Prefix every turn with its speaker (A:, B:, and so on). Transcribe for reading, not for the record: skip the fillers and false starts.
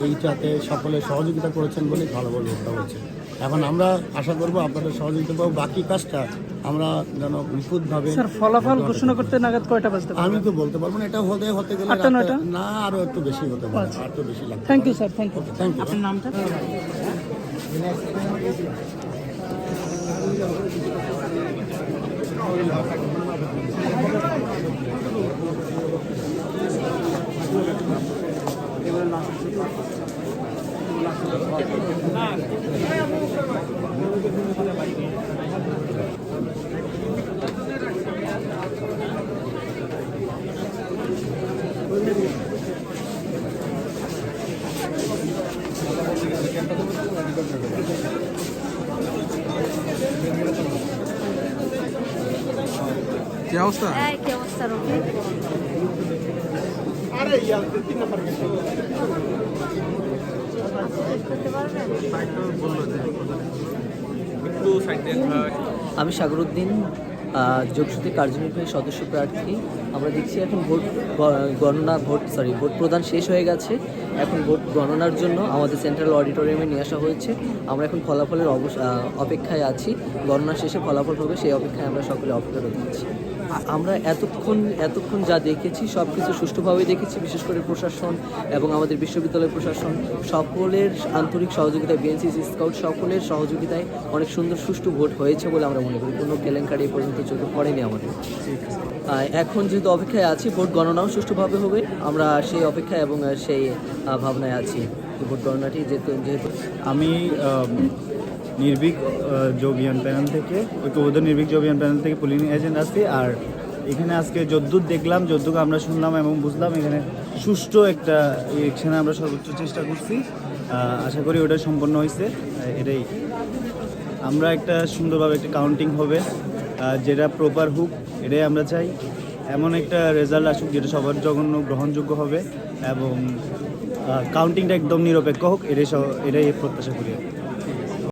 A: এইটাতে সকলে সহযোগিতা করেছেন বলেই ফলাফল ভোটটা হচ্ছে। এখন আমরা আশা করব আপনাদের সহযোগিতা পাবো, বাকি কাজটা আমরা যেন নিখুঁতভাবে।
B: স্যার ফলাফল ঘোষণা করতে নাগাদ কয়টা বাজতে পারে?
A: আমি তো বলতে পারবো না, এটা হতে গেলে
B: 8টা 9টা
A: না আরও একটু বেশি হতে পারে, আর একটু বেশি লাগবে।
B: Thank you sir, thank you.
A: Thank you.
B: আপনার নামটা?
C: কি অবস্থা?
D: কি অবস্থা রবি?
E: আমি সাগরউদ্দিন, যোগসূত্রে কার্যনির্বাহী সদস্য প্রার্থী। আমরা দেখছি এখন ভোট প্রদান শেষ হয়ে গেছে। এখন ভোট গণনার জন্য আমাদের সেন্ট্রাল অডিটোরিয়ামে নিয়ে আসা হয়েছে। আমরা এখন ফলাফলের অপেক্ষায় আছি। গণনা শেষে ফলাফল হবে, সেই অপেক্ষায় আমরা সকলে অপেক্ষা দিচ্ছি। আমরা এতক্ষণ যা দেখেছি সব কিছু সুষ্ঠুভাবেই দেখেছি। বিশেষ করে প্রশাসন এবং আমাদের বিশ্ববিদ্যালয় প্রশাসন সকলের আন্তরিক সহযোগিতায়, বিএনসিসি স্কাউট সকলের সহযোগিতায় অনেক সুন্দর সুষ্ঠু ভোট হয়েছে বলে আমরা মনে করি। কোনো কেলেঙ্কারি এ পর্যন্ত চোখে পড়েনি আমাদের। এখন যেহেতু অপেক্ষায় আছি, ভোট গণনাও সুষ্ঠুভাবে হবে, আমরা সেই অপেক্ষায় এবং সেই ভাবনায় আছি ভোট গণনাটি যেহেতু
F: আমি নির্ভীক জবিয়ান প্যানেল থেকে, ঐক্যবদ্ধ নির্ভীক জবিয়ান প্যানেল থেকে পুলিং এজেন্ট আছি। আর এখানে আজকে যদ্দূর দেখলাম, যদ্দূর আমরা শুনলাম এবং বুঝলাম, এখানে সুষ্ঠু একটা ইলেকশনে আমরা সর্বোচ্চ চেষ্টা করছি। আশা করি ওটা সম্পন্ন হয়েছে। এটাই আমরা একটা সুন্দরভাবে একটা কাউন্টিং হবে, যেটা প্রপার হুক, এটাই আমরা চাই। এমন একটা রেজাল্ট আসুক যেটা সবার জন্য গ্রহণযোগ্য হবে এবং কাউন্টিংটা একদম নিরপেক্ষ হোক, এটাই প্রত্যাশা করি।